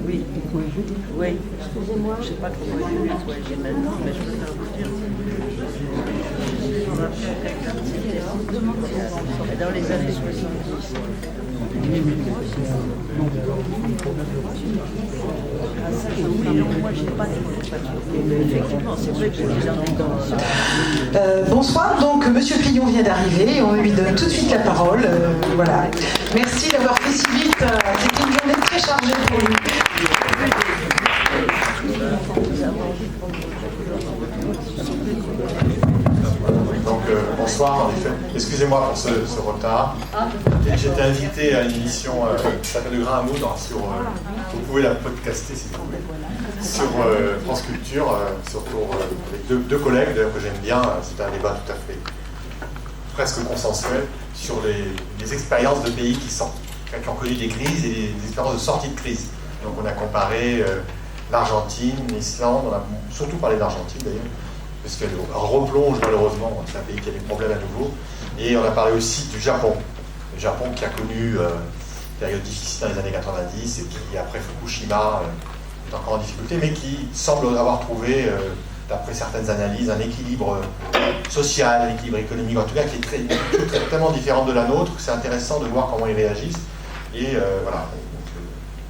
Oui, oui. Excusez-moi. Je ne sais pas comment je vais soigner maintenant, mais je peux faire vous dire. Dans les années 70. Moi, je n'ai pas effectivement, c'est vrai que je les ai bonsoir, donc Monsieur Pillon vient d'arriver et on lui donne tout de suite la parole. Voilà. Merci d'avoir fait si vite. C'était une journée très chargée pour lui. Donc bonsoir, en effet. Excusez-moi pour ce retard. J'étais invité à une émission qui s'appelle Le Grain à moudre. Vous pouvez la podcaster si vous voulez. Sur France Culture, avec deux collègues d'ailleurs que j'aime bien. C'était un débat tout à fait presque consensuel sur les expériences de pays qui ont connu des crises et des expériences de sortie de crise. Donc on a comparé l'Argentine, l'Islande, on a surtout parlé d'Argentine d'ailleurs, parce qu'elle replonge malheureusement, c'est un pays qui a des problèmes à nouveau, et on a parlé aussi du Japon. Le Japon qui a connu une période difficile dans les années 90 et qui, après Fukushima, est encore en difficulté, mais qui semble avoir trouvé, d'après certaines analyses, un équilibre social, un équilibre économique, en tout cas qui est tellement différent de la nôtre, que c'est intéressant de voir comment ils réagissent. Et voilà,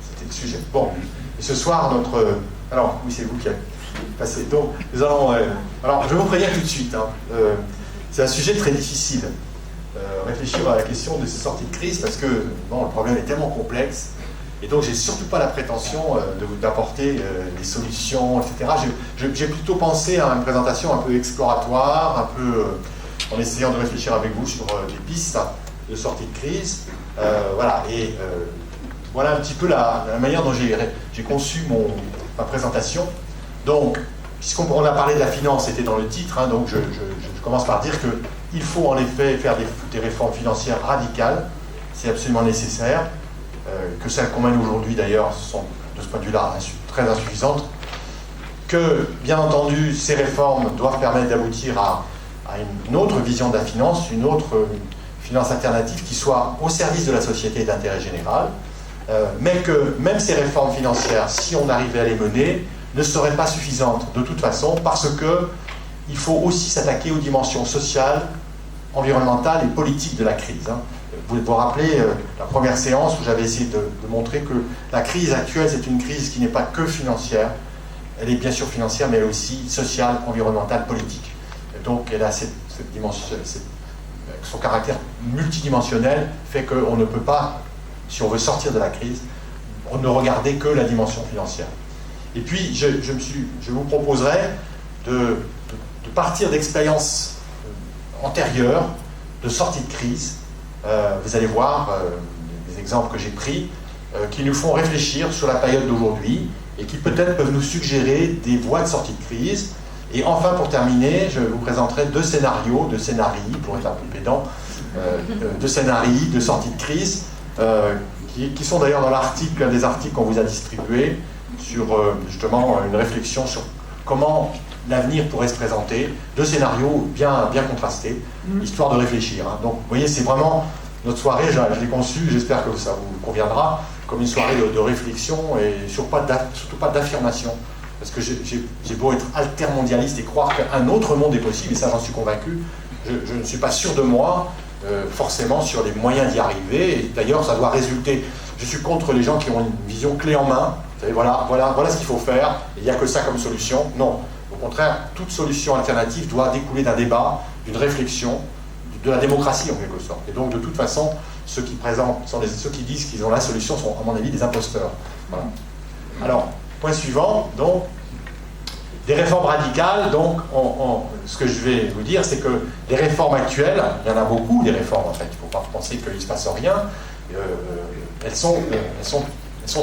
c'était le sujet. Bon, et ce soir, alors, oui, c'est vous qui avez passé. Donc, nous allons... alors, je vais vous prévenir tout de suite. C'est un sujet très difficile. Réfléchir à la question de ces sorties de crise, parce que, bon, le problème est tellement complexe. Et donc, j'ai surtout pas la prétention d'apporter des solutions, etc. J'ai plutôt pensé à une présentation un peu exploratoire, un peu en essayant de réfléchir avec vous sur des pistes de sortie de crise. Voilà, et voilà un petit peu la manière dont j'ai conçu ma présentation. Donc, puisqu'on a parlé de la finance, c'était dans le titre, hein, donc je commence par dire qu'il faut en effet faire des réformes financières radicales, c'est absolument nécessaire. Que celles qu'on mène aujourd'hui d'ailleurs sont de ce point de vue-là très insuffisantes, que bien entendu ces réformes doivent permettre d'aboutir à une autre vision de la finance, une autre finance alternative qui soit au service de la société et d'intérêt général, mais que même ces réformes financières, si on arrivait à les mener, ne seraient pas suffisantes de toute façon, parce qu'il faut aussi s'attaquer aux dimensions sociales, environnementales et politiques de la crise. Vous vous rappelez la première séance où j'avais essayé de montrer que la crise actuelle, c'est une crise qui n'est pas que financière. Elle est bien sûr financière, mais elle est aussi sociale, environnementale, politique. Et donc, elle a cette dimension, son caractère multidimensionnel fait qu'on ne peut pas, si on veut sortir de la crise, ne regarder que la dimension financière. Et puis, je vous proposerai de partir d'expériences antérieures de sortie de crise. Vous allez voir des exemples que j'ai pris qui nous font réfléchir sur la période d'aujourd'hui et qui peut-être peuvent nous suggérer des voies de sortie de crise. Et enfin, pour terminer, je vous présenterai deux scénarii, pour être un peu pédant, deux scénarii de sortie de crise qui sont d'ailleurs dans l'article, un des articles qu'on vous a distribué sur justement une réflexion sur comment l'avenir pourrait se présenter, deux scénarios bien contrastés, histoire de réfléchir. Donc, vous voyez, c'est vraiment notre soirée, je l'ai conçue, j'espère que ça vous conviendra, comme une soirée de réflexion et surtout pas d'affirmation. Parce que j'ai beau être altermondialiste et croire qu'un autre monde est possible, et ça j'en suis convaincu, je ne suis pas sûr de moi, forcément, sur les moyens d'y arriver. Et d'ailleurs, ça doit résulter. Je suis contre les gens qui ont une vision clé en main. Vous savez, voilà ce qu'il faut faire, et il n'y a que ça comme solution. Non. Au contraire, toute solution alternative doit découler d'un débat, d'une réflexion, de la démocratie en quelque sorte. Et donc, de toute façon, ceux qui disent qu'ils ont la solution sont, à mon avis, des imposteurs. Voilà. Alors, point suivant, donc, des réformes radicales. Donc, ce que je vais vous dire, c'est que les réformes actuelles, il y en a beaucoup, des réformes en fait, il ne faut pas penser qu'il ne se passe rien, elles sont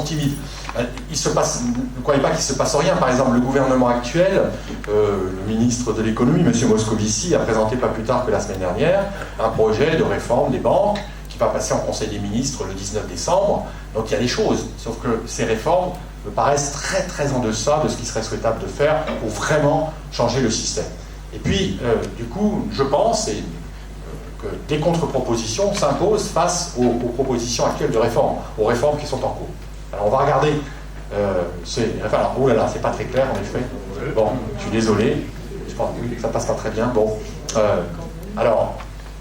timides. Ne croyez pas qu'il ne se passe rien. Par exemple, le gouvernement actuel, le ministre de l'économie, M. Moscovici, a présenté pas plus tard que la semaine dernière un projet de réforme des banques qui va passer en Conseil des ministres le 19 décembre. Donc il y a des choses, sauf que ces réformes me paraissent très très en deçà de ce qui serait souhaitable de faire pour vraiment changer le système. Et puis, du coup, je pense que des contre-propositions s'imposent face aux propositions actuelles de réforme, aux réformes qui sont en cours. Alors on va regarder alors, oh là là, c'est pas très clair en effet. Bon, je suis désolé, je pense que ça passe pas très bien. Bon, alors,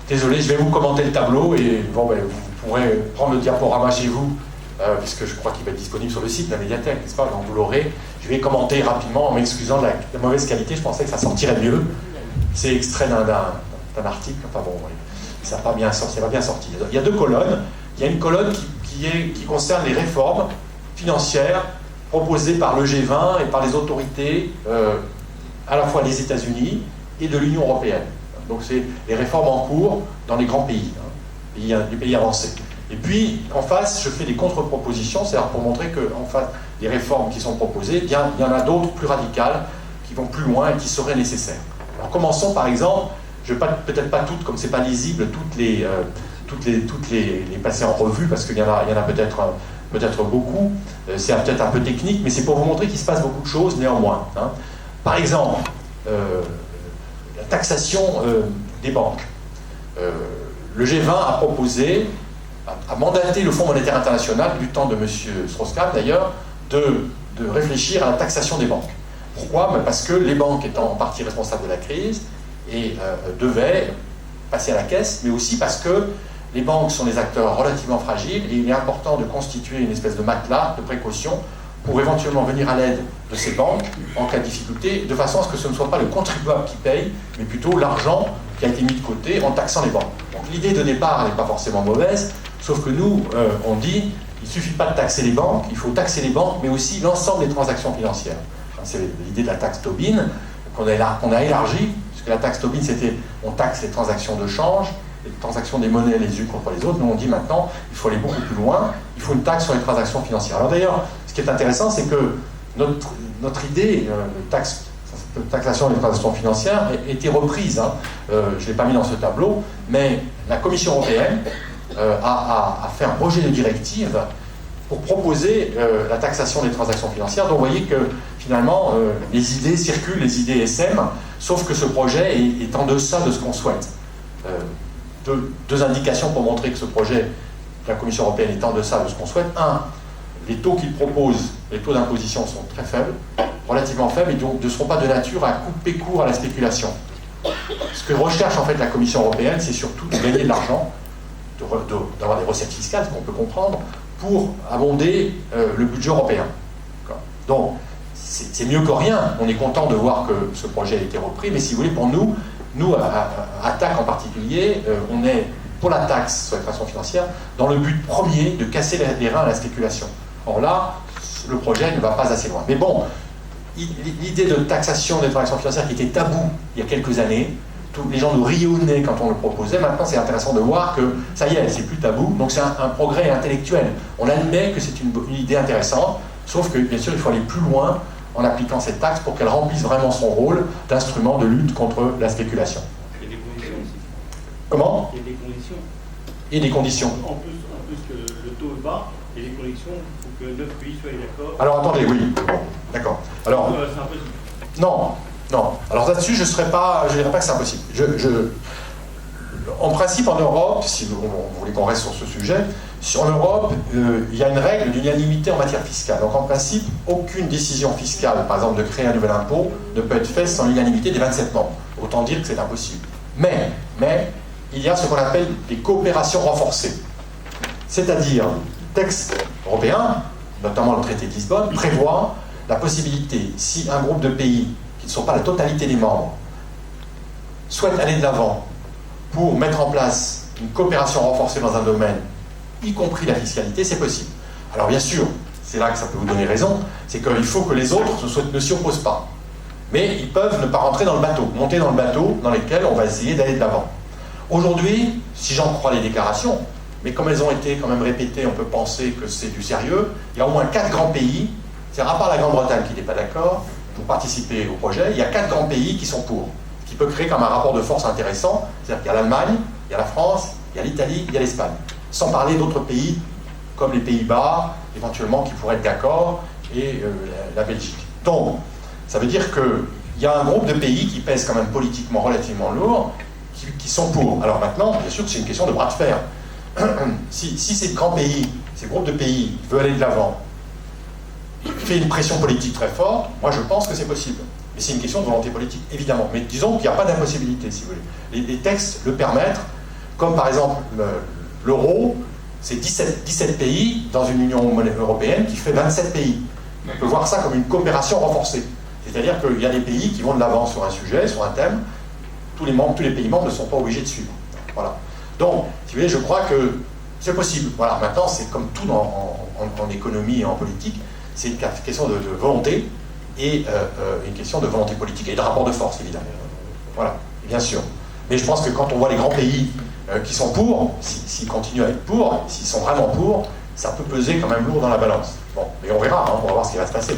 désolé, je vais vous commenter le tableau et bon, vous pourrez prendre le diaporama chez vous, puisque je crois qu'il va être disponible sur le site de la médiathèque, n'est-ce pas? Donc vous l'aurez. Je vais commenter rapidement en m'excusant de la mauvaise qualité, je pensais que ça sortirait mieux. C'est extrait d'un article, enfin bon, ça va bien sorti. Il y a deux colonnes. Il y a une colonne qui concerne les réformes financières proposées par le G20 et par les autorités à la fois des États-Unis et de l'Union européenne. Donc c'est les réformes en cours dans les grands pays, les pays avancés. Et puis en face, je fais des contre-propositions, c'est-à-dire pour montrer qu'en face des réformes qui sont proposées, il y en a d'autres plus radicales qui vont plus loin et qui seraient nécessaires. Alors commençons par exemple, je ne vais peut-être pas toutes, comme c'est pas lisible, toutes les passer en revue, parce qu'il y en a peut-être beaucoup, c'est peut-être un peu technique, mais c'est pour vous montrer qu'il se passe beaucoup de choses néanmoins. Par exemple, la taxation des banques. Le G20 a proposé, a mandaté le Fonds monétaire international, du temps de M. Strauss-Kahn d'ailleurs, de réfléchir à la taxation des banques. Pourquoi? Parce que les banques étant en partie responsables de la crise et devaient passer à la caisse, mais aussi parce que les banques sont des acteurs relativement fragiles et il est important de constituer une espèce de matelas de précaution pour éventuellement venir à l'aide de ces banques en cas de difficulté, de façon à ce que ce ne soit pas le contribuable qui paye, mais plutôt l'argent qui a été mis de côté en taxant les banques. Donc l'idée de départ n'est pas forcément mauvaise, sauf que nous, on dit, il ne suffit pas de taxer les banques, il faut taxer les banques, mais aussi l'ensemble des transactions financières. C'est l'idée de la taxe Tobin qu'on a élargie, puisque la taxe Tobin, c'était on taxe les transactions de change, les transactions des monnaies les unes contre les autres. Nous, on dit maintenant, il faut aller beaucoup plus loin, il faut une taxe sur les transactions financières. Alors d'ailleurs, ce qui est intéressant, c'est que notre idée de taxation des transactions financières a été reprise. Je ne l'ai pas mis dans ce tableau, mais la Commission européenne a fait un projet de directive pour proposer la taxation des transactions financières. Donc vous voyez que finalement, les idées circulent, les idées SM, sauf que ce projet est en deçà de ce qu'on souhaite. Deux indications pour montrer que ce projet de la Commission européenne est en deçà de ce qu'on souhaite. Un, les taux qu'il propose, les taux d'imposition sont très faibles, relativement faibles, et donc ne seront pas de nature à couper court à la spéculation. Ce que recherche en fait la Commission européenne, c'est surtout de gagner de l'argent, d'avoir des recettes fiscales, ce qu'on peut comprendre, pour abonder le budget européen. Donc, c'est mieux que rien. On est content de voir que ce projet a été repris, mais si vous voulez, pour nous, à TAC en particulier, on est pour la taxe sur les transactions financières dans le but premier de casser les reins à la spéculation. Or là, le projet ne va pas assez loin. Mais bon, l'idée de taxation des transactions financières qui était tabou il y a quelques années, les gens nous riaient au nez quand on le proposait. Maintenant, c'est intéressant de voir que ça y est, c'est plus tabou. Donc c'est un progrès intellectuel. On admet que c'est une idée intéressante, sauf que bien sûr, il faut aller plus loin en appliquant cette taxe pour qu'elle remplisse vraiment son rôle d'instrument de lutte contre la spéculation. Il y a des conditions aussi. Comment? Il y a des conditions. Et des conditions. En plus que le taux est bas, il y a des conditions, il faut que 9 pays soient d'accord. Alors attendez, oui. Bon, d'accord. Alors, c'est impossible. non. Alors là-dessus, je ne dirais pas que c'est impossible. En principe, en Europe, si vous voulez qu'on reste sur ce sujet, en Europe, il y a une règle d'unanimité en matière fiscale. Donc en principe, aucune décision fiscale, par exemple de créer un nouvel impôt, ne peut être faite sans l'unanimité des 27 membres. Autant dire que c'est impossible. Mais, il y a ce qu'on appelle des coopérations renforcées. C'est-à-dire, le texte européen, notamment le traité de Lisbonne, prévoit la possibilité, si un groupe de pays, qui ne sont pas la totalité des membres, souhaite aller de l'avant pour mettre en place une coopération renforcée dans un domaine, y compris la fiscalité, c'est possible. Alors bien sûr, c'est là que ça peut vous donner raison, c'est qu'il faut que les autres ne s'y opposent pas. Mais ils peuvent ne pas rentrer dans le bateau, monter dans le bateau dans lequel on va essayer d'aller de l'avant. Aujourd'hui, si j'en crois les déclarations, mais comme elles ont été quand même répétées, on peut penser que c'est du sérieux, il y a au moins 4 grands pays, c'est-à-dire à part la Grande-Bretagne qui n'est pas d'accord pour participer au projet, il y a 4 grands pays qui sont pour, ce qui peut créer comme un rapport de force intéressant, c'est-à-dire qu'il y a l'Allemagne, il y a la France, il y a l'Italie, il y a l'Espagne. sans parler d'autres pays, comme les Pays-Bas, éventuellement, qui pourraient être d'accord, et la Belgique. Donc, ça veut dire qu'il y a un groupe de pays qui pèsent quand même politiquement relativement lourd, qui sont pour. Alors maintenant, bien sûr que c'est une question de bras de fer. Si ces grands pays, ces groupes de pays veulent aller de l'avant, fait une pression politique très forte, moi je pense que c'est possible. Mais c'est une question de volonté politique, évidemment. Mais disons qu'il n'y a pas d'impossibilité, si vous voulez. Les textes le permettent, comme par exemple l'euro, c'est 17 pays dans une Union européenne qui fait 27 pays. On peut voir ça comme une coopération renforcée. C'est-à-dire qu'il y a des pays qui vont de l'avant sur un sujet, sur un thème. Tous les pays membres ne sont pas obligés de suivre. Voilà. Donc, si vous voulez, je crois que c'est possible. Voilà. Maintenant, c'est comme tout en économie et en politique, c'est une question de volonté et une question de volonté politique et de rapport de force, évidemment. Voilà, bien sûr. Mais je pense que quand on voit les grands pays qui sont pour, s'ils continuent à être pour, s'ils sont vraiment pour, ça peut peser quand même lourd dans la balance. Bon, mais on verra, on va voir ce qui va se passer.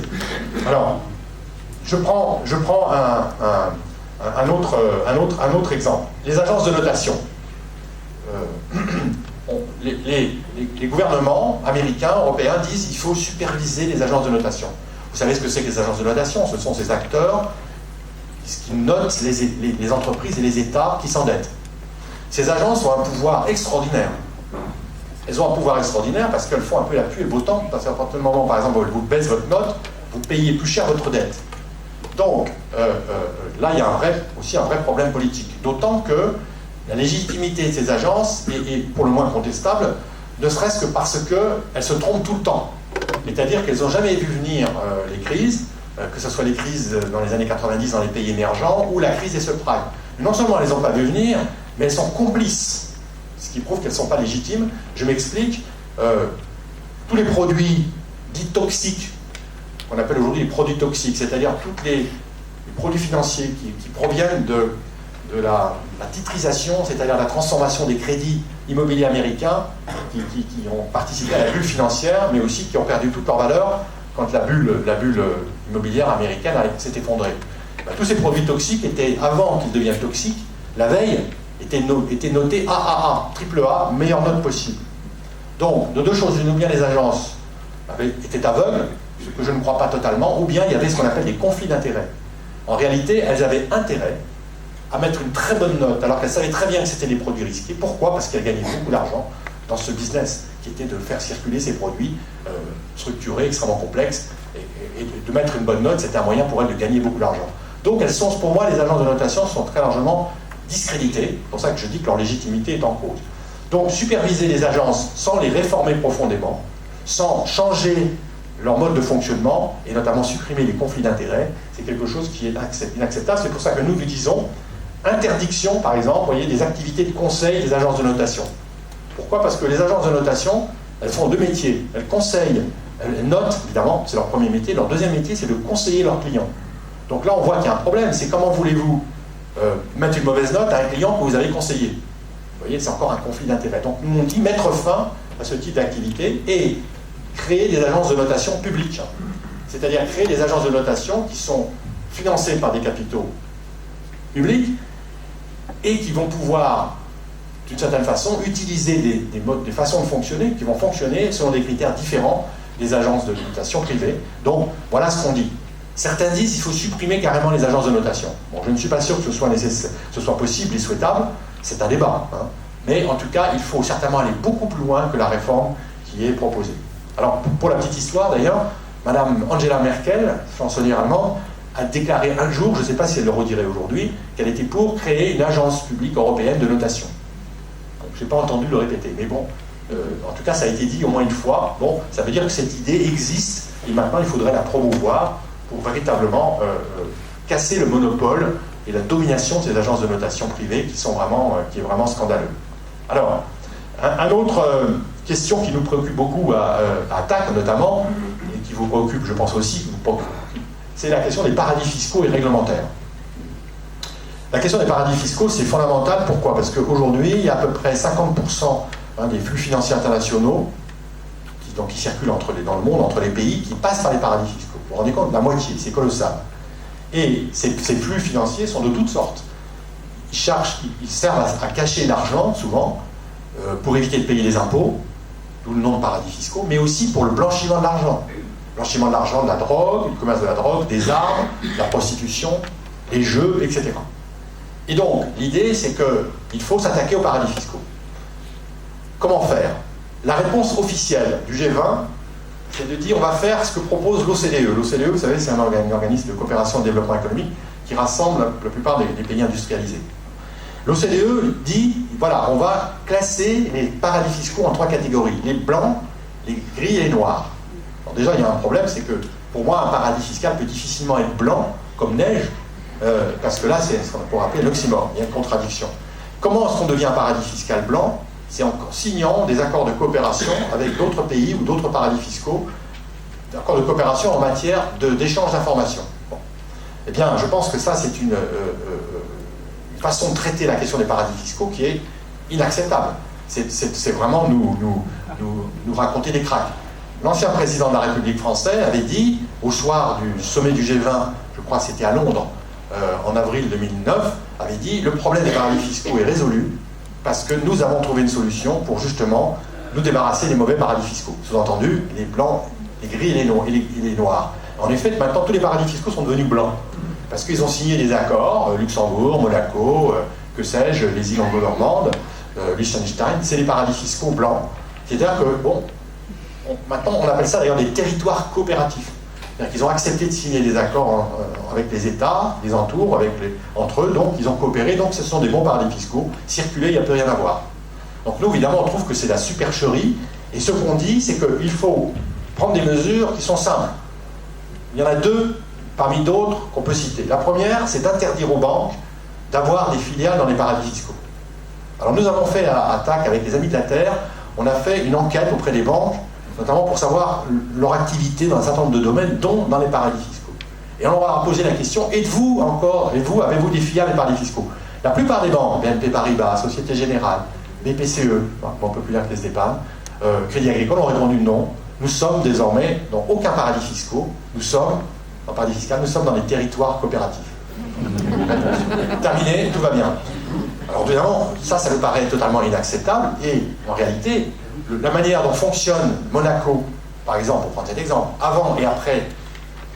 Alors, je prends un autre exemple. Les agences de notation. Les gouvernements américains, européens disent qu'il faut superviser les agences de notation. Vous savez ce que c'est que les agences de notation? Ce sont ces acteurs qui notent les entreprises et les États qui s'endettent. Ces agences ont un pouvoir extraordinaire. Elles ont un pouvoir extraordinaire parce qu'elles font un peu la pluie et le beau temps. Parce qu'à partir du moment, par exemple, où elles vous baissent votre note, vous payez plus cher votre dette. Donc, là, il y a aussi un vrai problème politique. D'autant que la légitimité de ces agences est pour le moins contestable, ne serait-ce que parce qu'elles se trompent tout le temps. C'est-à-dire qu'elles n'ont jamais vu venir les crises, que ce soit les crises dans les années 90 dans les pays émergents ou la crise des subprimes. Non seulement elles ne les ont pas vu venir, mais elles sont complices, ce qui prouve qu'elles ne sont pas légitimes. Je m'explique. Tous les produits dits toxiques, qu'on appelle aujourd'hui les produits toxiques, c'est-à-dire tous les produits financiers qui proviennent de la titrisation, c'est-à-dire la transformation des crédits immobiliers américains qui ont participé à la bulle financière, mais aussi qui ont perdu toute leur valeur quand la bulle immobilière américaine s'est effondrée. Ben, tous ces produits toxiques étaient, avant qu'ils deviennent toxiques, la veille, étaient notés AAA, triple A, meilleure note possible. Donc, de deux choses, une ou bien les agences étaient aveugles, ce que je ne crois pas totalement, ou bien il y avait ce qu'on appelle des conflits d'intérêts. En réalité, elles avaient intérêt à mettre une très bonne note, alors qu'elles savaient très bien que c'était des produits risqués. Pourquoi? Parce qu'elles gagnaient beaucoup d'argent dans ce business, qui était de faire circuler ces produits structurés, extrêmement complexes, et de mettre une bonne note, c'était un moyen pour elles de gagner beaucoup d'argent. Donc elles sont, pour moi, les agences de notation sont très largement discréditées. C'est pour ça que je dis que leur légitimité est en cause. Donc superviser les agences sans les réformer profondément, sans changer leur mode de fonctionnement, et notamment supprimer les conflits d'intérêts, c'est quelque chose qui est inacceptable. C'est pour ça que nous disons interdiction, par exemple, voyez, des activités de conseil des agences de notation. Pourquoi? Parce que les agences de notation, elles font deux métiers. Elles conseillent, elles notent, évidemment, c'est leur premier métier. Leur deuxième métier, c'est de conseiller leurs clients. Donc là, on voit qu'il y a un problème. C'est comment voulez-vous mettre une mauvaise note à un client que vous avez conseillé? Vous voyez, c'est encore un conflit d'intérêts. Donc nous, on dit mettre fin à ce type d'activité et créer des agences de notation publiques. C'est-à-dire créer des agences de notation qui sont financées par des capitaux publics et qui vont pouvoir, d'une certaine façon, utiliser des façons de fonctionner qui vont fonctionner selon des critères différents des agences de notation privées. Donc, voilà ce qu'on dit. Certains disent qu'il faut supprimer carrément les agences de notation. Bon, je ne suis pas sûr que ce soit nécessaire, que ce soit possible et souhaitable, c'est un débat. Hein. Mais en tout cas, il faut certainement aller beaucoup plus loin que la réforme qui est proposée. Alors, pour la petite histoire d'ailleurs, Madame Angela Merkel, chancelière allemande, a déclaré un jour, je ne sais pas si elle le redirait aujourd'hui, qu'elle était pour créer une agence publique européenne de notation. Je n'ai pas entendu le répéter, mais bon, en tout cas ça a été dit au moins une fois. Bon, ça veut dire que cette idée existe, et maintenant il faudrait la promouvoir pour véritablement casser le monopole et la domination de ces agences de notation privées qui est vraiment scandaleux. Alors, un autre question qui nous préoccupe beaucoup à TAC notamment, et qui vous préoccupe, je pense aussi, c'est la question des paradis fiscaux et réglementaires. La question des paradis fiscaux, c'est fondamental. Pourquoi? Parce qu'aujourd'hui, il y a à peu près 50% des flux financiers internationaux qui circulent dans le monde, entre les pays, qui passent par les paradis fiscaux. Vous vous rendez compte? La moitié, c'est colossal. Et ces flux financiers sont de toutes sortes. Ils servent à cacher l'argent, souvent, pour éviter de payer les impôts, d'où le nom de paradis fiscaux, mais aussi pour le blanchiment de l'argent. Blanchiment de l'argent, de la drogue, du commerce de la drogue, des armes, de la prostitution, des jeux, etc. Et donc, l'idée, c'est qu'il faut s'attaquer aux paradis fiscaux. Comment faire? La réponse officielle du G20, c'est de dire on va faire ce que propose l'OCDE. L'OCDE, vous savez, c'est un organisme de coopération et de développement économique qui rassemble la plupart des pays industrialisés. L'OCDE dit, voilà, on va classer les paradis fiscaux en 3 catégories. Les blancs, les gris et les noirs. Alors déjà, il y a un problème, c'est que pour moi, un paradis fiscal peut difficilement être blanc, comme neige, parce que là, c'est ce qu'on pourrait appeler l'oxymore. Il y a une contradiction. Comment est-ce qu'on devient un paradis fiscal blanc? C'est en signant des accords de coopération avec d'autres pays ou d'autres paradis fiscaux, des accords de coopération en matière d'échange d'informations. Bon. Eh bien, je pense que ça, c'est une façon de traiter la question des paradis fiscaux qui est inacceptable. C'est vraiment nous raconter des cracks. L'ancien président de la République française avait dit, au soir du sommet du G20, je crois que c'était à Londres, en avril 2009, avait dit, le problème des paradis fiscaux est résolu, parce que nous avons trouvé une solution pour justement nous débarrasser des mauvais paradis fiscaux. Sous-entendu, les blancs, les gris et les noirs. En effet, maintenant, tous les paradis fiscaux sont devenus blancs. Parce qu'ils ont signé des accords, Luxembourg, Monaco, que sais-je, les îles anglo-normandes, Liechtenstein, c'est les paradis fiscaux blancs. C'est-à-dire que, bon, maintenant, on appelle ça d'ailleurs des territoires coopératifs. C'est-à-dire qu'ils ont accepté de signer des accords avec les États, les entours, entre eux, donc ils ont coopéré, donc ce sont des bons paradis fiscaux, circuler, il n'y a plus rien à voir. Donc nous, évidemment, on trouve que c'est la supercherie, et ce qu'on dit, c'est qu'il faut prendre des mesures qui sont simples. Il y en a 2, parmi d'autres, qu'on peut citer. La première, c'est d'interdire aux banques d'avoir des filiales dans les paradis fiscaux. Alors nous avons fait à TAC, avec les Amis de la Terre, on a fait une enquête auprès des banques, notamment pour savoir leur activité dans un certain nombre de domaines, dont dans les paradis fiscaux. Et on leur a posé la question, êtes-vous encore, avez-vous des filiales des paradis fiscaux? La plupart des banques, BNP Paribas, Société Générale, BPCE, Banque Populaire Caisse d'Épargne, Crédit Agricole ont répondu non. Nous sommes désormais dans aucun paradis fiscal, nous sommes dans les territoires coopératifs. Terminé, tout va bien. Alors évidemment, ça me paraît totalement inacceptable, et en réalité, la manière dont fonctionne Monaco, par exemple, pour prendre cet exemple, avant et après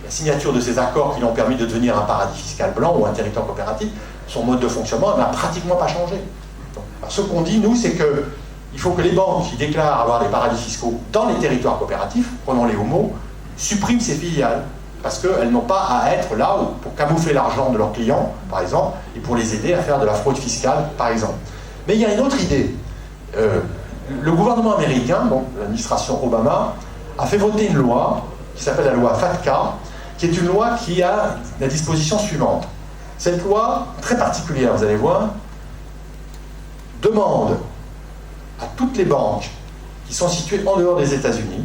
la signature de ces accords qui l'ont permis de devenir un paradis fiscal blanc ou un territoire coopératif, son mode de fonctionnement n'a pratiquement pas changé. Alors, ce qu'on dit, nous, c'est qu'il faut que les banques qui déclarent avoir des paradis fiscaux dans les territoires coopératifs, prenons-les au mot, suppriment ces filiales, parce qu'elles n'ont pas à être là pour camoufler l'argent de leurs clients, par exemple, et pour les aider à faire de la fraude fiscale, par exemple. Mais il y a une autre idée. Le gouvernement américain, donc l'administration Obama, a fait voter une loi qui s'appelle la loi FATCA, qui est une loi qui a la disposition suivante. Cette loi, très particulière, vous allez voir, demande à toutes les banques qui sont situées en dehors des États-Unis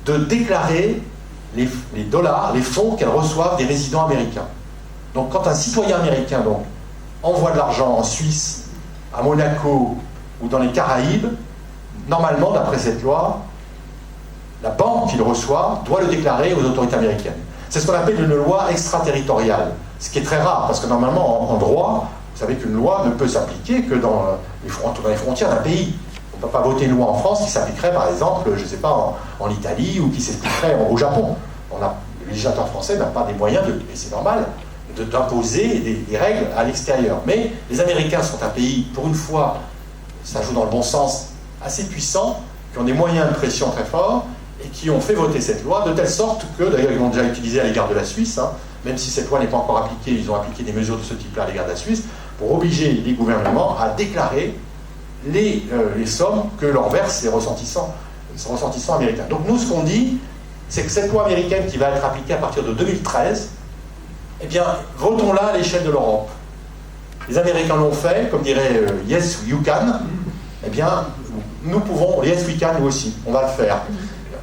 de déclarer les dollars, les fonds qu'elles reçoivent des résidents américains. Donc quand un citoyen américain envoie de l'argent en Suisse, à Monaco ou dans les Caraïbes, normalement, d'après cette loi, la banque qu'il reçoit doit le déclarer aux autorités américaines. C'est ce qu'on appelle une loi extraterritoriale, ce qui est très rare, parce que normalement, en droit, vous savez qu'une loi ne peut s'appliquer que dans les frontières d'un pays. On ne peut pas voter une loi en France qui s'appliquerait, par exemple, je ne sais pas, en Italie, ou qui s'appliquerait au Japon. Le législateur français n'a pas des moyens, et c'est normal, d'imposer des règles à l'extérieur. Mais les Américains sont un pays, pour une fois, ça joue dans le bon sens, assez puissants, qui ont des moyens de pression très forts, et qui ont fait voter cette loi, de telle sorte que, d'ailleurs ils l'ont déjà utilisé à l'égard de la Suisse, même si cette loi n'est pas encore appliquée, ils ont appliqué des mesures de ce type-là à l'égard de la Suisse, pour obliger les gouvernements à déclarer les sommes que leur versent les ressortissants américains. Donc nous, ce qu'on dit, c'est que cette loi américaine qui va être appliquée à partir de 2013, eh bien, votons-la à l'échelle de l'Europe. Les Américains l'ont fait, comme dirait Yes, you can, eh bien, nous pouvons, yes, we can, nous aussi, on va le faire.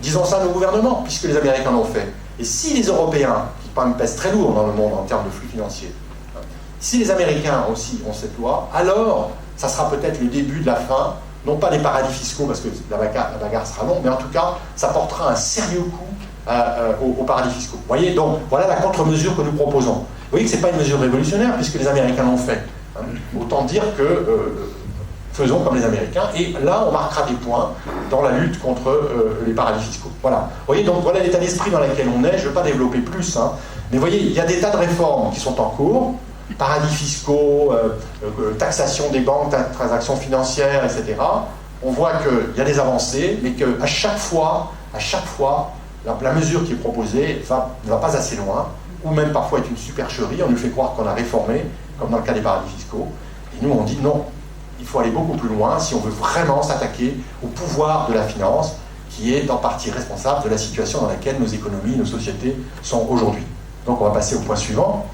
Disons ça à nos gouvernements, puisque les Américains l'ont fait. Et si les Européens, qui quand même pèsent très lourd dans le monde en termes de flux financiers, si les Américains aussi ont cette loi, alors ça sera peut-être le début de la fin, non pas des paradis fiscaux, parce que la bagarre sera longue, mais en tout cas, ça portera un sérieux coup aux paradis fiscaux. Vous voyez, donc voilà la contre-mesure que nous proposons. Vous voyez que ce n'est pas une mesure révolutionnaire, puisque les Américains l'ont fait. Autant dire que faisons comme les Américains, et là on marquera des points dans la lutte contre les paradis fiscaux. Voilà. Vous voyez, donc voilà l'état d'esprit dans lequel on est, je ne vais pas développer plus, hein, mais vous voyez, il y a des tas de réformes qui sont en cours, paradis fiscaux, taxation des banques, transactions financières, etc. On voit qu'il y a des avancées, mais qu'à chaque fois, la mesure qui est proposée ne va pas assez loin, ou même parfois est une supercherie, on nous fait croire qu'on a réformé, comme dans le cas des paradis fiscaux, et nous on dit non, il faut aller beaucoup plus loin si on veut vraiment s'attaquer au pouvoir de la finance, qui est en partie responsable de la situation dans laquelle nos économies, nos sociétés sont aujourd'hui. Donc on va passer au point suivant.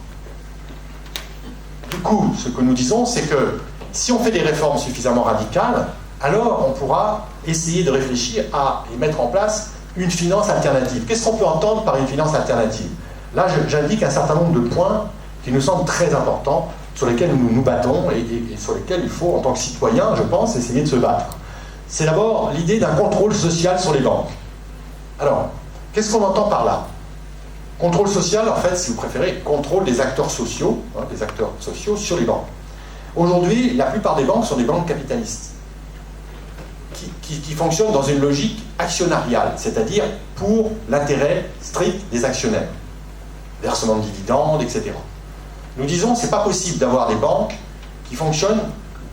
Du coup, ce que nous disons, c'est que si on fait des réformes suffisamment radicales, alors on pourra essayer de réfléchir et mettre en place une finance alternative. Qu'est-ce qu'on peut entendre par une finance alternative? Là, j'indique un certain nombre de points qui nous semblent très importants, sur lesquels nous nous battons et sur lesquels il faut, en tant que citoyen, je pense, essayer de se battre. C'est d'abord l'idée d'un contrôle social sur les banques. Alors, qu'est-ce qu'on entend par là? Contrôle social, en fait, si vous préférez, contrôle des acteurs sociaux, sur les banques. Aujourd'hui, la plupart des banques sont des banques capitalistes, qui fonctionnent dans une logique actionnariale, c'est-à-dire pour l'intérêt strict des actionnaires. Versement de dividendes, etc. Nous disons que ce n'est pas possible d'avoir des banques qui fonctionnent,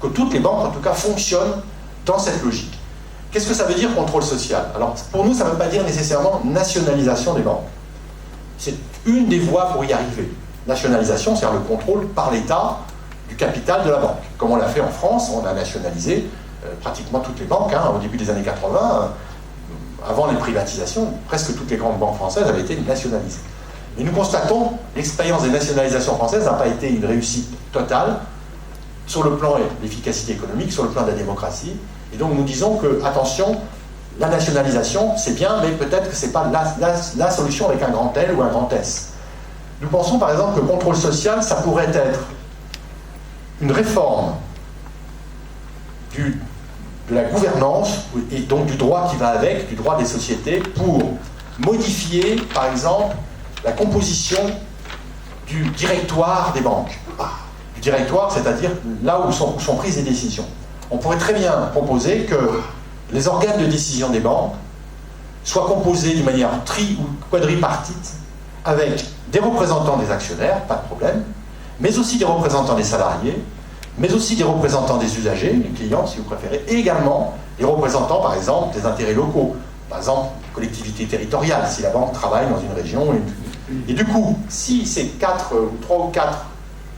que toutes les banques en tout cas fonctionnent dans cette logique. Qu'est-ce que ça veut dire contrôle social? Alors pour nous, ça ne veut pas dire nécessairement nationalisation des banques. C'est une des voies pour y arriver. Nationalisation, c'est-à-dire le contrôle par l'État du capital de la banque. Comme on l'a fait en France, on a nationalisé pratiquement toutes les banques, hein, au début des années 80, avant les privatisations, presque toutes les grandes banques françaises avaient été nationalisées. Et nous constatons que l'expérience des nationalisations françaises n'a pas été une réussite totale sur le plan de l'efficacité économique, sur le plan de la démocratie. Et donc nous disons que, attention, la nationalisation, c'est bien, mais peut-être que ce n'est pas la solution avec un grand L ou un grand S. Nous pensons par exemple que le contrôle social, ça pourrait être une réforme de la gouvernance et donc du droit qui va avec, du droit des sociétés, pour modifier, par exemple, la composition du directoire des banques. Du directoire, c'est-à-dire là où sont prises les décisions. On pourrait très bien proposer que les organes de décision des banques soient composés d'une manière tri- ou quadripartite, avec des représentants des actionnaires, pas de problème, mais aussi des représentants des salariés, mais aussi des représentants des usagers, des clients si vous préférez, et également des représentants, par exemple, des intérêts locaux, par exemple, collectivités territoriales, si la banque travaille dans une région. Et du coup, si ces 3 ou 4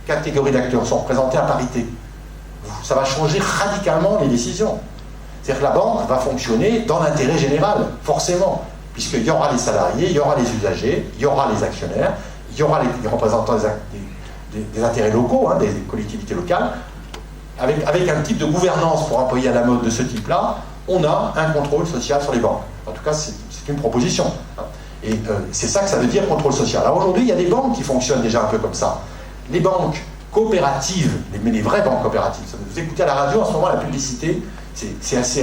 catégories d'acteurs sont représentés à parité, ça va changer radicalement les décisions. C'est-à-dire que la banque va fonctionner dans l'intérêt général, forcément, puisqu'il y aura les salariés, il y aura les usagers, il y aura les actionnaires, il y aura les représentants des intérêts locaux, hein, des collectivités locales. Avec un type de gouvernance, pour employer à la mode de ce type-là, on a un contrôle social sur les banques. En tout cas, c'est une proposition. Hein. Et c'est ça que ça veut dire contrôle social. Alors aujourd'hui, il y a des banques qui fonctionnent déjà un peu comme ça. Les banques coopératives, mais les vraies banques coopératives. Vous écoutez à la radio en ce moment la publicité, c'est assez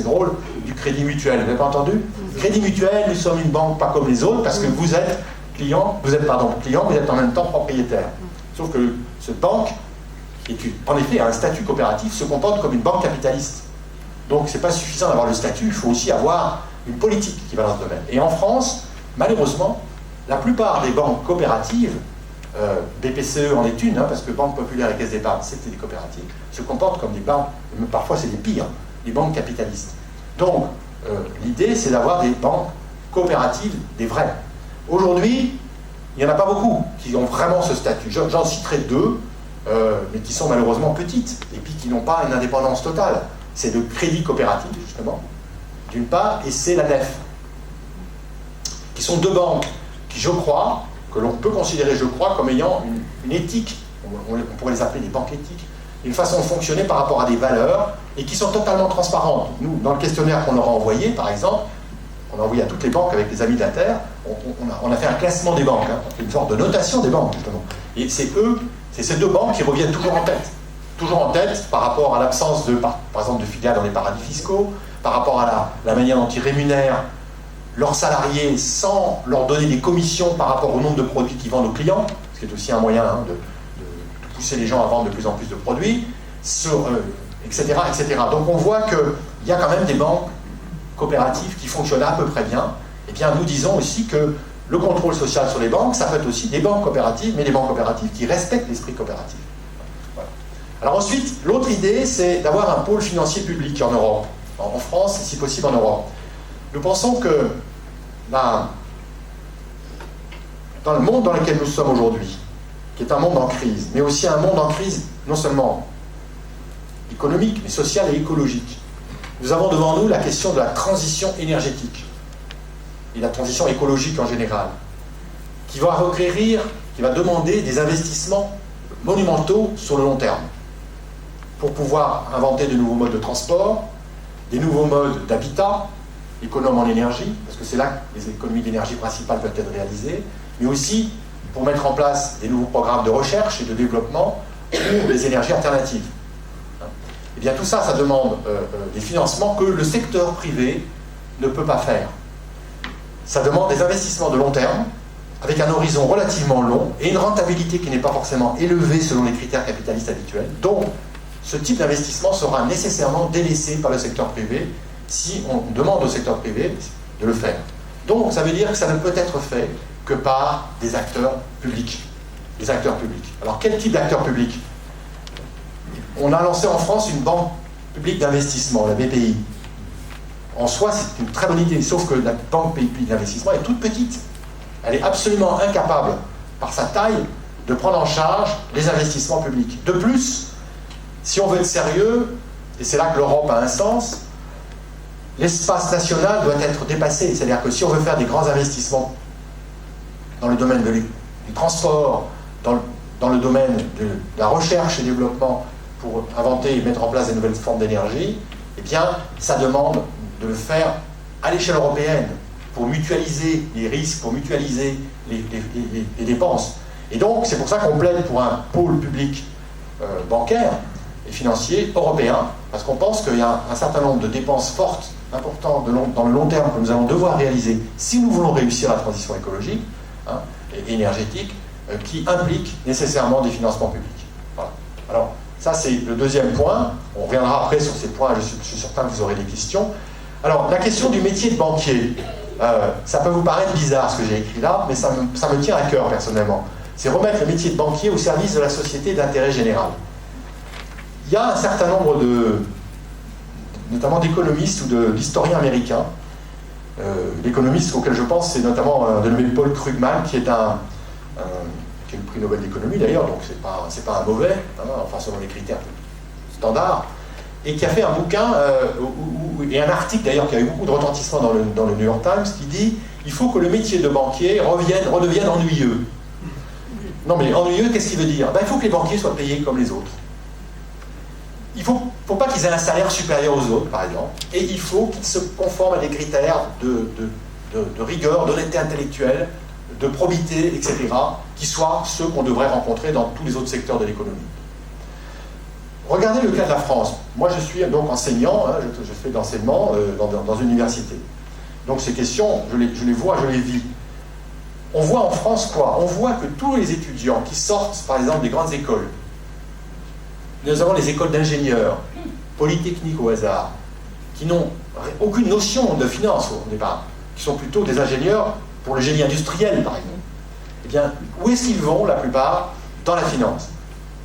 drôle, du Crédit Mutuel. Vous n'avez pas entendu? Crédit Mutuel, nous sommes une banque pas comme les autres parce que vous êtes client, vous êtes en même temps propriétaire. Sauf que cette banque, en effet, a un statut coopératif, se comporte comme une banque capitaliste. Donc c'est pas suffisant d'avoir le statut, il faut aussi avoir une politique qui va dans ce domaine. Et en France, malheureusement, la plupart des banques coopératives, BPCE en est une, hein, parce que Banque Populaire et Caisse d'Épargne, c'était des coopératives, se comportent comme des banques, parfois c'est des pires, des banques capitalistes. Donc, l'idée, c'est d'avoir des banques coopératives, des vraies. Aujourd'hui, il n'y en a pas beaucoup qui ont vraiment ce statut. J'en citerai 2, mais qui sont malheureusement petites, et puis qui n'ont pas une indépendance totale. C'est le Crédit Coopératif, justement, d'une part, et c'est la NEF, qui sont 2 banques qui, je crois, que l'on peut considérer, je crois, comme ayant une éthique, on pourrait les appeler des banques éthiques, une façon de fonctionner par rapport à des valeurs, et qui sont totalement transparentes. Nous, dans le questionnaire qu'on leur a envoyé, par exemple, on a envoyé à toutes les banques avec les Amis de la Terre, on a fait un classement des banques, hein, une sorte de notation des banques, justement. Et c'est ces 2 banques qui reviennent toujours en tête. Toujours en tête par rapport à l'absence par exemple, de filiales dans les paradis fiscaux, par rapport à la manière dont ils rémunèrent leurs salariés sans leur donner des commissions par rapport au nombre de produits qu'ils vendent aux clients, ce qui est aussi un moyen, hein, de pousser les gens à vendre de plus en plus de produits, etc., etc. Donc on voit qu'il y a quand même des banques coopératives qui fonctionnent à peu près bien. Eh bien, nous disons aussi que le contrôle social sur les banques, ça peut être aussi des banques coopératives, mais des banques coopératives qui respectent l'esprit coopératif. Voilà. Alors ensuite, l'autre idée, c'est d'avoir un pôle financier public en Europe, en France et si possible en Europe. Nous pensons que dans le monde dans lequel nous sommes aujourd'hui, qui est un monde en crise, mais aussi un monde en crise non seulement économique, mais sociale et écologique, nous avons devant nous la question de la transition énergétique et la transition écologique en général, qui va requérir, qui va demander des investissements monumentaux sur le long terme, pour pouvoir inventer de nouveaux modes de transport, des nouveaux modes d'habitat, économes en énergie, parce que c'est là que les économies d'énergie principales peuvent être réalisées, mais aussi pour mettre en place des nouveaux programmes de recherche et de développement pour les énergies alternatives. Et bien tout ça, ça demande des financements que le secteur privé ne peut pas faire. Ça demande des investissements de long terme, avec un horizon relativement long et une rentabilité qui n'est pas forcément élevée selon les critères capitalistes habituels. Donc, ce type d'investissement sera nécessairement délaissé par le secteur privé si on demande au secteur privé de le faire. Donc, ça veut dire que ça ne peut être fait que par des acteurs publics. Des acteurs publics. Alors, quel type d'acteurs publics? On a lancé en France une banque publique d'investissement, la BPI. En soi, c'est une très bonne idée, sauf que la banque publique d'investissement est toute petite. Elle est absolument incapable, par sa taille, de prendre en charge les investissements publics. De plus, si on veut être sérieux, et c'est là que l'Europe a un sens, l'espace national doit être dépassé. C'est-à-dire que si on veut faire des grands investissements dans le domaine du transport, dans le domaine de la recherche et développement, pour inventer et mettre en place des nouvelles formes d'énergie, eh bien, ça demande de le faire à l'échelle européenne, pour mutualiser les risques, pour mutualiser les dépenses. Et donc, c'est pour ça qu'on plaide pour un pôle public bancaire et financier européen, parce qu'on pense qu'il y a un certain nombre de dépenses fortes, importantes dans le long terme que nous allons devoir réaliser si nous voulons réussir la transition écologique et énergétique, qui impliquent nécessairement des financements publics. Voilà. Alors, ça c'est le deuxième point. On reviendra après sur ces points, je suis certain que vous aurez des questions. Alors, la question du métier de banquier, ça peut vous paraître bizarre ce que j'ai écrit là, mais ça me tient à cœur personnellement. C'est remettre le métier de banquier au service de la société d'intérêt général. Il y a un certain nombre notamment d'économistes ou d'historiens américains. L'économiste auquel je pense, c'est notamment un dénommé Paul Krugman, qui est qui a le prix Nobel d'économie d'ailleurs, donc c'est pas un mauvais, enfin selon les critères standards, et qui a fait un bouquin, et un article d'ailleurs qui a eu beaucoup de retentissement dans le New York Times, qui dit « Il faut que le métier de banquier redevienne ennuyeux ». Non mais ennuyeux, qu'est-ce qu'il veut dire? Il faut que les banquiers soient payés comme les autres. Il ne faut pas qu'ils aient un salaire supérieur aux autres, par exemple, et il faut qu'ils se conforment à des critères de rigueur, d'honnêteté intellectuelle, de probité, etc., qui soient ceux qu'on devrait rencontrer dans tous les autres secteurs de l'économie. Regardez le cas de la France. Moi, je suis donc enseignant, je fais de l'enseignement dans une université. Donc ces questions, je les vois, je les vis. On voit en France quoi? On voit que tous les étudiants qui sortent, par exemple, des grandes écoles, nous avons les écoles d'ingénieurs, polytechniques au hasard, qui n'ont aucune notion de finance au départ, qui sont plutôt des ingénieurs pour le génie industriel, par exemple. Eh bien, où est-ce qu'ils vont, la plupart? Dans la finance.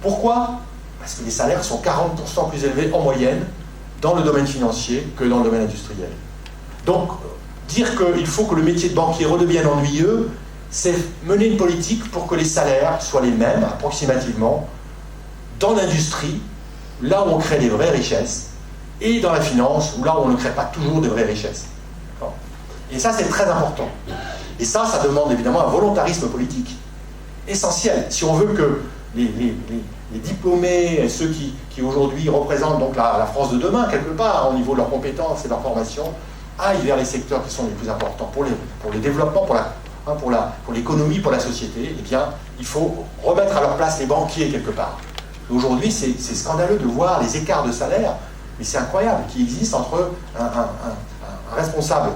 Pourquoi? Parce que les salaires sont 40% plus élevés en moyenne dans le domaine financier que dans le domaine industriel. Donc, dire qu'il faut que le métier de banquier redevienne ennuyeux, c'est mener une politique pour que les salaires soient les mêmes, approximativement, dans l'industrie, là où on crée des vraies richesses, et dans la finance, où là où on ne crée pas toujours de vraies richesses. Et ça, c'est très important. Et ça demande évidemment un volontarisme politique essentiel. Si on veut que les diplômés, et ceux qui aujourd'hui représentent donc la France de demain, quelque part, au niveau de leurs compétences et de leur formation, aillent vers les secteurs qui sont les plus importants pour le développement, pour l'économie, pour la société, eh bien, il faut remettre à leur place les banquiers quelque part. Aujourd'hui, c'est scandaleux de voir les écarts de salaire, mais c'est incroyable, qui existent entre un responsable,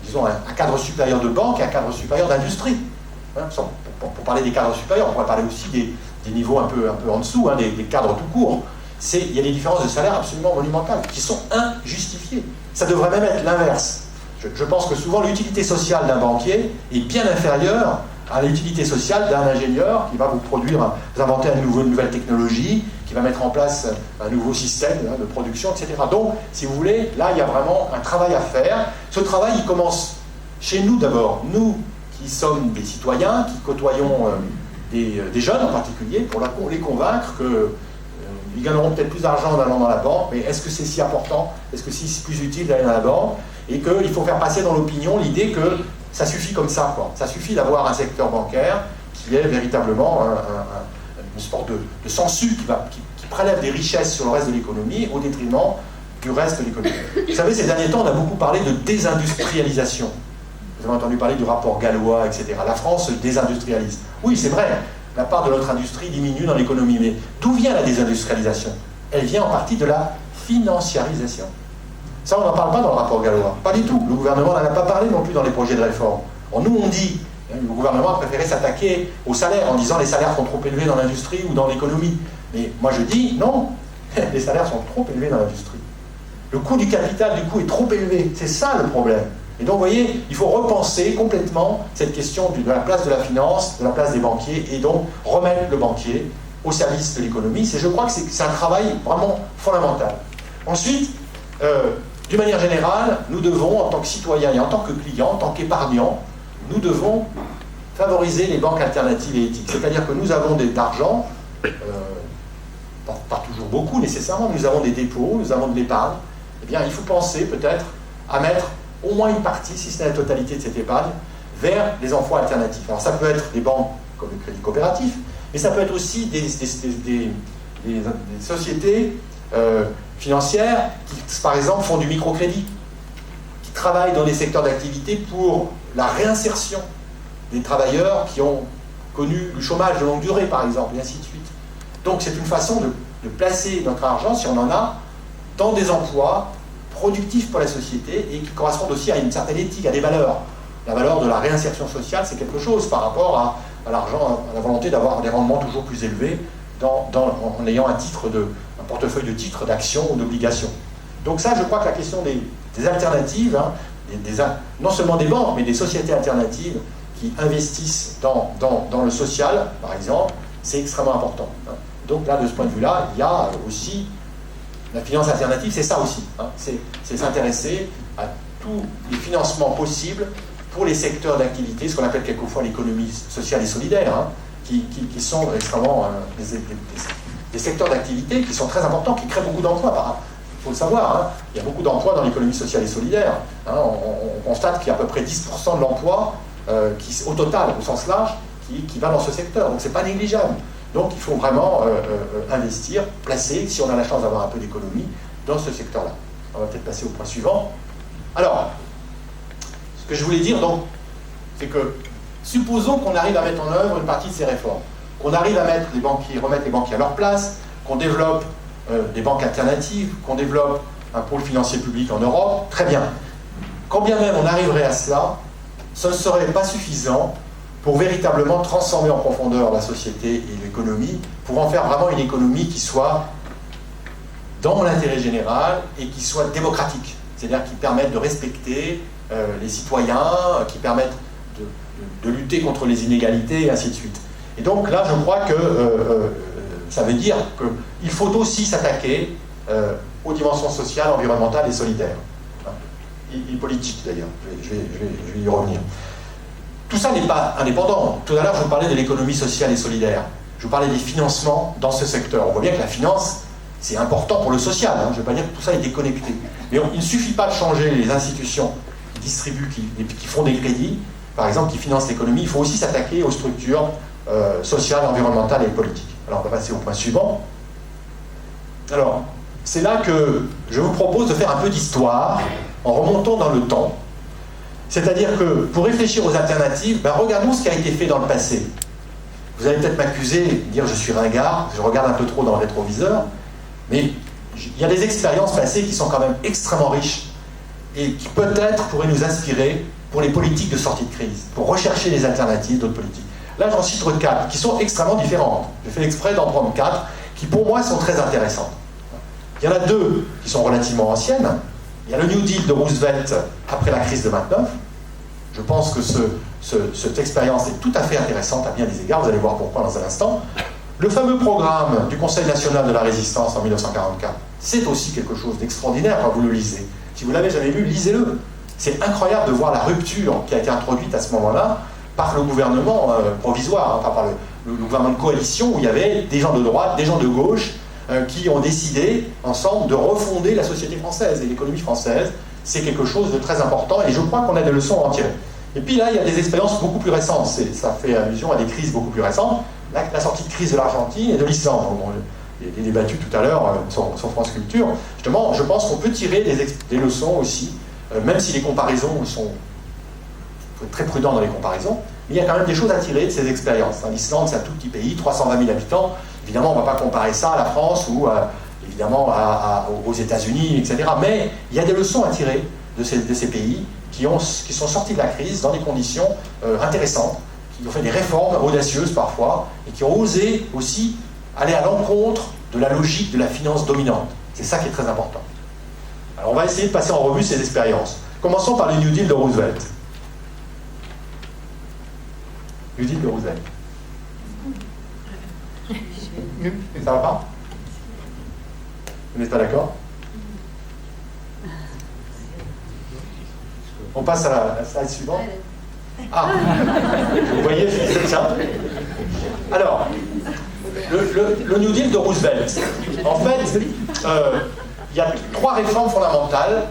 disons un cadre supérieur de banque et un cadre supérieur d'industrie. Pour parler des cadres supérieurs, on pourrait parler aussi des niveaux un peu en dessous, des cadres tout court. il y a des différences de salaire absolument monumentales, qui sont injustifiées. Ça devrait même être l'inverse. Je pense que souvent l'utilité sociale d'un banquier est bien inférieure à l'utilité sociale d'un ingénieur qui va vous inventer une nouvelle technologie, qui va mettre en place un nouveau système de production, etc. Donc, si vous voulez, là, il y a vraiment un travail à faire. Ce travail, il commence chez nous d'abord, nous qui sommes des citoyens, qui côtoyons des jeunes en particulier, pour les convaincre qu'ils gagneront peut-être plus d'argent en allant dans la banque, mais est-ce que c'est si important? Est-ce que c'est plus utile d'aller dans la banque? Et qu'il faut faire passer dans l'opinion l'idée que ça suffit comme ça, quoi. Ça suffit d'avoir un secteur bancaire qui est véritablement une sorte de sensu qui prélève des richesses sur le reste de l'économie au détriment du reste de l'économie. Vous savez, ces derniers temps, on a beaucoup parlé de désindustrialisation. Vous avez entendu parler du rapport gallois, etc. La France se désindustrialise. Oui, c'est vrai, la part de notre industrie diminue dans l'économie, mais d'où vient la désindustrialisation? Elle vient en partie de la financiarisation. Ça, on n'en parle pas dans le rapport gallois. Pas du tout. Le gouvernement n'en a pas parlé non plus dans les projets de réforme. Alors, nous, on dit, le gouvernement a préféré s'attaquer aux salaires en disant les salaires sont trop élevés dans l'industrie ou dans l'économie. Mais moi, je dis non, les salaires sont trop élevés dans l'industrie. Le coût du capital, du coup, est trop élevé. C'est ça le problème. Et donc, vous voyez, il faut repenser complètement cette question de la place de la finance, de la place des banquiers, et donc remettre le banquier au service de l'économie. Je crois que c'est un travail vraiment fondamental. Ensuite, d'une manière générale, nous devons, en tant que citoyens et en tant que clients, en tant qu'épargnants, nous devons favoriser les banques alternatives et éthiques. C'est-à-dire que nous avons de l'argent, pas toujours beaucoup nécessairement, nous avons des dépôts, nous avons de l'épargne. Eh bien, il faut penser peut-être à mettre au moins une partie, si ce n'est la totalité de cette épargne, vers des emplois alternatifs. Alors ça peut être des banques comme le crédit coopératif, mais ça peut être aussi des sociétés financières qui, par exemple, font du microcrédit, qui travaillent dans des secteurs d'activité pour la réinsertion des travailleurs qui ont connu le chômage de longue durée, par exemple, et ainsi de suite. Donc c'est une façon de placer notre argent, si on en a, dans des emplois productifs pour la société et qui correspondent aussi à une certaine éthique, à des valeurs. La valeur de la réinsertion sociale, c'est quelque chose par rapport à l'argent, à la volonté d'avoir des rendements toujours plus élevés en ayant un portefeuille de titres, d'actions ou d'obligations. Donc ça, je crois que la question des alternatives, hein, non seulement des banques, mais des sociétés alternatives qui investissent dans le social, par exemple, c'est extrêmement important. Hein. Donc là, de ce point de vue-là, il y a aussi la finance alternative, c'est ça aussi. Hein. C'est s'intéresser à tous les financements possibles pour les secteurs d'activité, ce qu'on appelle quelquefois l'économie sociale et solidaire, hein, qui sont extrêmement des secteurs d'activité qui sont très importants, qui créent beaucoup d'emplois. Il faut le savoir, hein. Il y a beaucoup d'emplois dans l'économie sociale et solidaire. Hein. On constate qu'il y a à peu près 10% de l'emploi au total, au sens large, qui va dans ce secteur. Donc c'est pas négligeable. Donc il faut vraiment investir, placer, si on a la chance d'avoir un peu d'économie, dans ce secteur-là. On va peut-être passer au point suivant. Alors, ce que je voulais dire, donc, c'est que, supposons qu'on arrive à mettre en œuvre une partie de ces réformes, qu'on arrive à remettre les banquiers à leur place, qu'on développe des banques alternatives, qu'on développe un pôle financier public en Europe, très bien. Quand bien même on arriverait à cela, ce ne serait pas suffisant pour véritablement transformer en profondeur la société et l'économie, pour en faire vraiment une économie qui soit dans l'intérêt général et qui soit démocratique, c'est-à-dire qui permette de respecter les citoyens, qui permette de lutter contre les inégalités, et ainsi de suite. Et donc là, je crois que ça veut dire qu'il faut aussi s'attaquer aux dimensions sociales, environnementales et solidaires. Et politiques d'ailleurs, je vais y revenir. Tout ça n'est pas indépendant. Tout à l'heure, je vous parlais de l'économie sociale et solidaire. Je vous parlais des financements dans ce secteur. On voit bien que la finance, c'est important pour le social. Hein. Je ne veux pas dire que tout ça est déconnecté. Mais il ne suffit pas de changer les institutions qui distribuent, qui font des crédits, par exemple, qui financent l'économie. Il faut aussi s'attaquer aux structures sociales, environnementales et politiques. Alors, on va passer au point suivant. Alors, c'est là que je vous propose de faire un peu d'histoire en remontant dans le temps. C'est-à-dire que, pour réfléchir aux alternatives, regardons ce qui a été fait dans le passé. Vous allez peut-être m'accuser, dire je suis ringard, je regarde un peu trop dans le rétroviseur, mais il y a des expériences passées qui sont quand même extrêmement riches et qui peut-être pourraient nous inspirer pour les politiques de sortie de crise, pour rechercher les alternatives d'autres politiques. Là, j'en cite 4 qui sont extrêmement différentes. J'ai fait exprès d'en prendre 4 qui, pour moi, sont très intéressantes. Il y en a deux qui sont relativement anciennes. Il y a le New Deal de Roosevelt après la crise de 29. Je pense que cette expérience est tout à fait intéressante à bien des égards, vous allez voir pourquoi dans un instant. Le fameux programme du Conseil national de la résistance en 1944, c'est aussi quelque chose d'extraordinaire quand vous le lisez. Si vous ne l'avez jamais lu, lisez-le. C'est incroyable de voir la rupture qui a été introduite à ce moment-là par le gouvernement provisoire, enfin par le gouvernement de coalition, où il y avait des gens de droite, des gens de gauche, qui ont décidé ensemble de refonder la société française et l'économie française. C'est quelque chose de très important et je crois qu'on a des leçons à en tirer. Et puis là, il y a des expériences beaucoup plus récentes. Ça fait allusion à des crises beaucoup plus récentes. La sortie de crise de l'Argentine et de l'Islande. Il est débattu tout à l'heure sur France Culture. Justement, je pense qu'on peut tirer des leçons aussi, même si les comparaisons sont... Il faut être très prudent dans les comparaisons, mais il y a quand même des choses à tirer de ces expériences. L'Islande, c'est un tout petit pays, 320 000 habitants. Évidemment, on ne va pas comparer ça à la France ou évidemment aux États-Unis, etc. Mais il y a des leçons à tirer de ces pays qui sont sortis de la crise dans des conditions intéressantes, qui ont fait des réformes audacieuses parfois, et qui ont osé aussi aller à l'encontre de la logique de la finance dominante. C'est ça qui est très important. Alors on va essayer de passer en revue ces expériences. Commençons par le New Deal de Roosevelt. New Deal de Roosevelt. Ça va pas? Vous n'êtes pas d'accord? On passe à la slide suivante. Ah, vous voyez, tiens. Alors, le New Deal de Roosevelt. En fait, il y a trois réformes fondamentales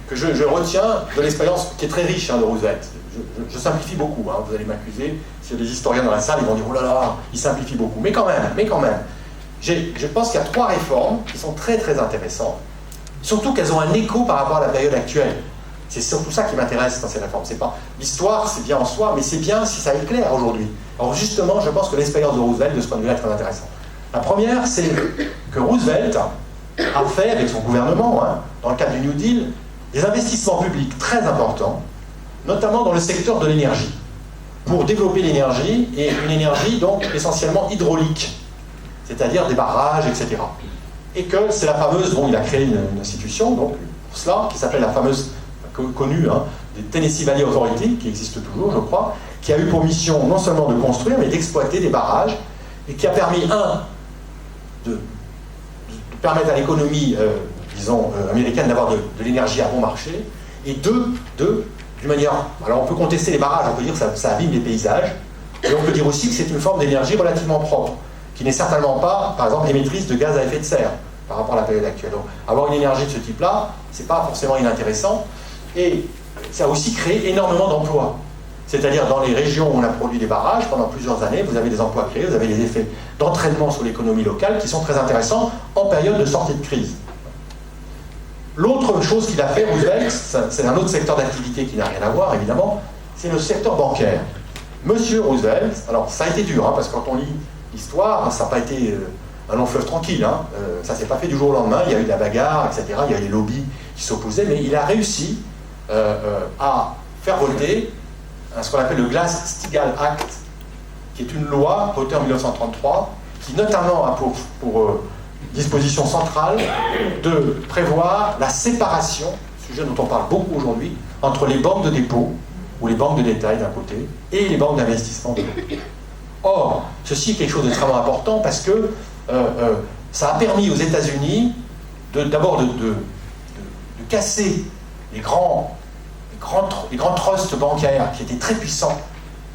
que je retiens de l'expérience qui est très riche de Roosevelt. Je simplifie beaucoup, vous allez m'accuser. S'il y a des historiens dans la salle, ils vont dire « Oh là là, il simplifie beaucoup ». Mais quand même. Je pense qu'il y a trois réformes qui sont très très intéressantes. Surtout qu'elles ont un écho par rapport à la période actuelle. C'est surtout ça qui m'intéresse dans ces réformes. C'est pas l'histoire, c'est bien en soi, mais c'est bien si ça éclaire aujourd'hui. Alors justement, je pense que l'expérience de Roosevelt, de ce point de vue-là, est très intéressante. La première, c'est que Roosevelt a fait, avec son gouvernement, dans le cadre du New Deal, des investissements publics très importants, notamment dans le secteur de l'énergie, pour développer l'énergie, et une énergie donc essentiellement hydraulique, c'est-à-dire des barrages, etc. Et que c'est la fameuse, il a créé une institution, donc, pour cela, qui s'appelle la fameuse, connue, des Tennessee Valley Authority, qui existe toujours, je crois, qui a eu pour mission non seulement de construire, mais d'exploiter des barrages, et qui a permis, de permettre à l'économie, américaine d'avoir de l'énergie à bon marché, et d'une manière, alors on peut contester les barrages, on peut dire que ça abîme les paysages, et on peut dire aussi que c'est une forme d'énergie relativement propre, qui n'est certainement pas, par exemple, émettrice de gaz à effet de serre, par rapport à la période actuelle. Donc, avoir une énergie de ce type-là, c'est pas forcément inintéressant, et ça a aussi créé énormément d'emplois. C'est-à-dire dans les régions où on a produit des barrages, pendant plusieurs années, vous avez des emplois créés, vous avez des effets d'entraînement sur l'économie locale qui sont très intéressants en période de sortie de crise. L'autre chose qu'il a fait, Roosevelt, c'est un autre secteur d'activité qui n'a rien à voir, évidemment, c'est le secteur bancaire. Monsieur Roosevelt, alors ça a été dur, parce que quand on lit l'histoire, ça n'a pas été un long fleuve tranquille, ça ne s'est pas fait du jour au lendemain, il y a eu de la bagarre, etc., il y a eu des lobbies qui s'opposaient, mais il a réussi à faire voter ce qu'on appelle le Glass-Steagall Act, qui est une loi votée en 1933, qui notamment a pour disposition centrale de prévoir la séparation, sujet dont on parle beaucoup aujourd'hui, entre les banques de dépôt, ou les banques de détail d'un côté, et les banques d'investissement de l'autre. Or, ceci est quelque chose d'extrêmement important parce que ça a permis aux États-Unis d'abord de casser les grands trusts bancaires qui étaient très puissants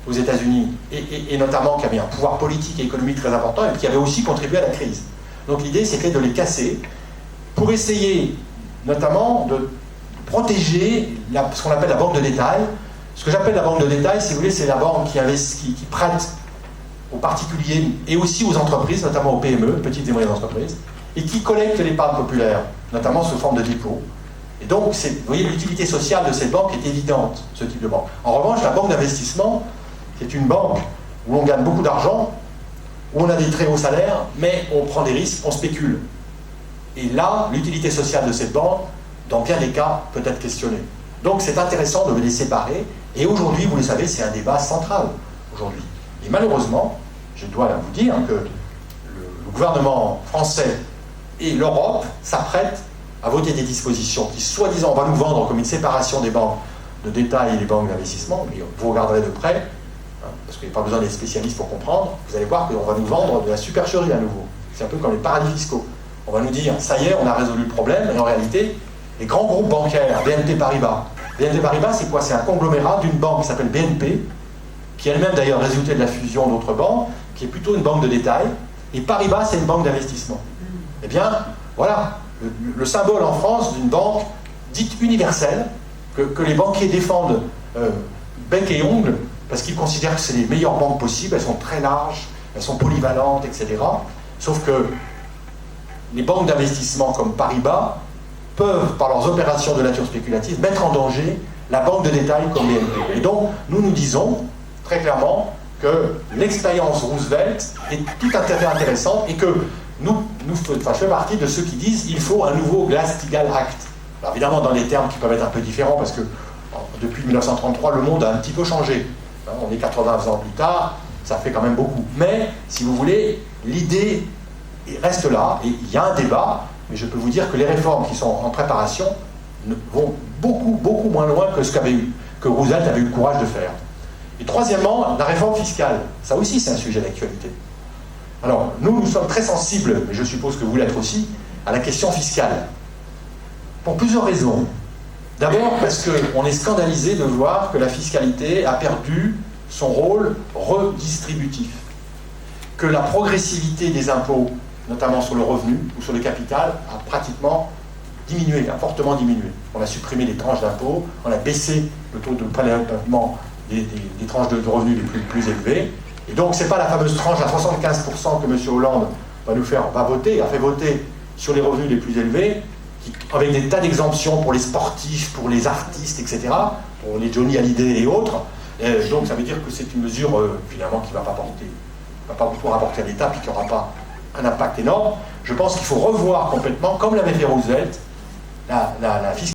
aux États-Unis et notamment qui avaient un pouvoir politique et économique très important et qui avaient aussi contribué à la crise. Donc l'idée c'était de les casser pour essayer notamment de protéger ce qu'on appelle la banque de détail. Ce que j'appelle la banque de détail, si vous voulez, c'est la banque qui prête aux particuliers et aussi aux entreprises, notamment aux PME, petites et moyennes entreprises, et qui collecte l'épargne populaire, notamment sous forme de dépôt. Et donc, vous voyez, l'utilité sociale de cette banque est évidente, ce type de banque. En revanche, la banque d'investissement, c'est une banque où on gagne beaucoup d'argent, où on a des très hauts salaires, mais on prend des risques, on spécule. Et là, l'utilité sociale de cette banque, dans bien des cas, peut être questionnée. Donc, c'est intéressant de les séparer. Et aujourd'hui, vous le savez, c'est un débat central, aujourd'hui. Et malheureusement, je dois vous dire que le gouvernement français Et l'Europe s'apprête à voter des dispositions qui, soi-disant, va nous vendre comme une séparation des banques de détail et des banques d'investissement, mais vous regarderez de près, hein, parce qu'il n'y a pas besoin d'être spécialiste pour comprendre, vous allez voir qu'on va nous vendre de la supercherie à nouveau. C'est un peu comme les paradis fiscaux. On va nous dire, ça y est, on a résolu le problème, et en réalité, les grands groupes bancaires, BNP Paribas, c'est quoi? C'est un conglomérat d'une banque qui s'appelle BNP, qui elle-même d'ailleurs résultait de la fusion d'autres banques, qui est plutôt une banque de détail, et Paribas, c'est une banque d'investissement. Eh bien, voilà, le symbole en France d'une banque dite universelle, que les banquiers défendent bec et ongle, parce qu'ils considèrent que c'est les meilleures banques possibles, elles sont très larges, elles sont polyvalentes, etc. Sauf que les banques d'investissement comme Paribas peuvent, par leurs opérations de nature spéculative, mettre en danger la banque de détail comme BNP. Et donc, nous disons très clairement que l'expérience Roosevelt est tout à fait intéressante et que je fais partie de ceux qui disent qu'il faut un nouveau Glass-Steagall Act. Alors évidemment, dans des termes qui peuvent être un peu différents, parce que depuis 1933, le monde a un petit peu changé. On est 80 ans plus tard, ça fait quand même beaucoup. Mais, si vous voulez, l'idée reste là, et il y a un débat, mais je peux vous dire que les réformes qui sont en préparation vont beaucoup moins loin que ce que Roosevelt avait eu le courage de faire. Et troisièmement, la réforme fiscale. Ça aussi, c'est un sujet d'actualité. Alors, nous sommes très sensibles, mais je suppose que vous l'êtes aussi, à la question fiscale. Pour plusieurs raisons. D'abord parce qu'on est scandalisé de voir que la fiscalité a perdu son rôle redistributif. Que la progressivité des impôts, notamment sur le revenu ou sur le capital, a pratiquement diminué, a fortement diminué. On a supprimé les tranches d'impôts, on a baissé le taux de prélèvement des tranches de revenus les plus élevées. Et donc, ce n'est pas la fameuse tranche à 75% que M. Hollande a fait voter sur les revenus les plus élevés, avec des tas d'exemptions pour les sportifs, pour les artistes, etc., pour les Johnny Hallyday et autres. Donc, ça veut dire que c'est une mesure, finalement, qui ne va pas beaucoup rapporter à l'État, puis qui n'aura pas un impact énorme. Je pense qu'il faut revoir complètement, comme l'avait fait Roosevelt, la fiscalité.